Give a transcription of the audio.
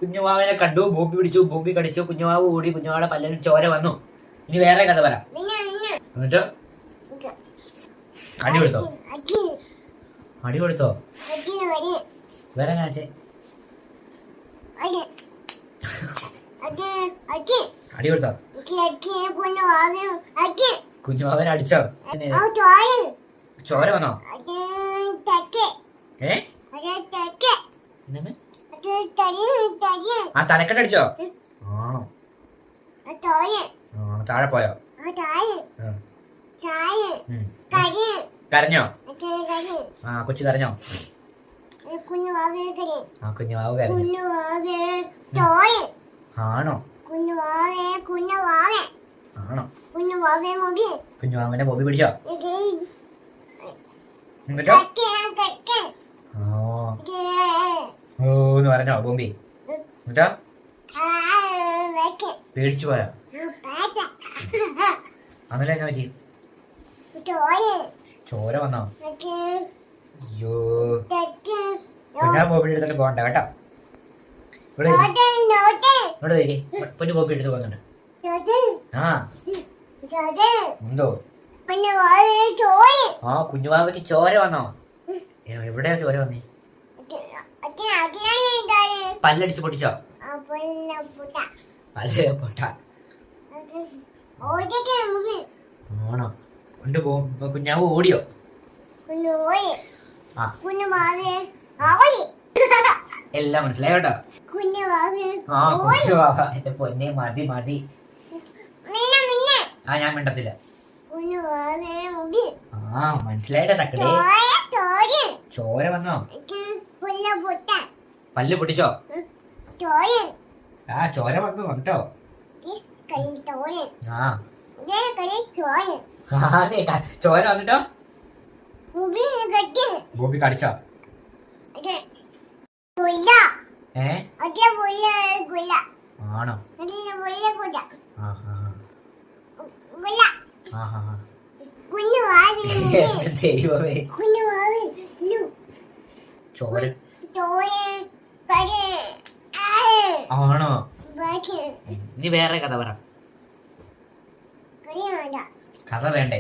കുഞ്ഞുമാവനെ കണ്ടു, ബോബി പിടിച്ചു, ബോബി കടിച്ചു, കുഞ്ഞുമാവ് ഓടി, കുഞ്ഞുമാവിടെ പല്ലിൽ ചോര വന്നു. ഇനി വേറെ കഥ പറ. എന്നിട്ട് അടി കൊടുത്തോ? അടി കൊടുത്തോ? വേറെ കാണിച്ചേ. അടി കൊടുത്തോ? കുഞ്ഞുമാവനെ അടിച്ചോ? ചോര വന്നോ? ആ തലക്കെട്ട് അടിച്ചോ? ആണോ? താഴെ പോയോ? കരഞ്ഞോ? ആ കൊച്ചു കരഞ്ഞോ? ആ കുഞ്ഞുമാവ് കരഞ്ഞു. ആണോ? ആണോ? കുഞ്ഞുമാവനെ ബോബി പിടിച്ചോ? എന്നിട്ടോ ഓന്ന് പറഞ്ഞോ ബോബി? എന്നിട്ടോ പേടിച്ചു പോയോ? അന്നല്ലേ എന്നാ പറ്റി? ചോര വന്നോ? അയ്യോ, പിന്നെ ബോബി എടുത്തിട്ട് പോകണ്ട കേട്ടോ. ഇവിടെ പൊന്നു ബോബി എടുത്ത് പോകുന്നുണ്ട്. ആ എന്തോ? ആ കുഞ്ഞുമാവയ്ക്ക് ചോര വന്നോ? എവിടെയാ ചോര വന്നേ? പല്ലടിച്ച് പൊട്ടിച്ചോ? പല്ല് പൊട്ട ആണോ? കൊണ്ട് കുഞ്ഞാവ് ഓടിയോ? എല്ലാം മനസ്സിലായി കേട്ടോ. ആ കുഞ്ഞുവാവ എന്റെ പൊന്നെ, മതി മതി. ആ ഞാൻ മിണ്ടത്തില്ല. ആ മനസ്സിലായിട്ടാ തക്കടേ. ചോര വന്നോ? പല്ല് പൊട്ടിച്ചോ? ആ ചോര വന്നു വന്നിട്ടോ? ആ ചോര വന്നിട്ടോ? ബോബി കടിച്ചോ? ആണോ? ദൈവമേ, ചോര ആണോ? ഇനി വേറെ കഥ പറ. കഥ വേണ്ടേ?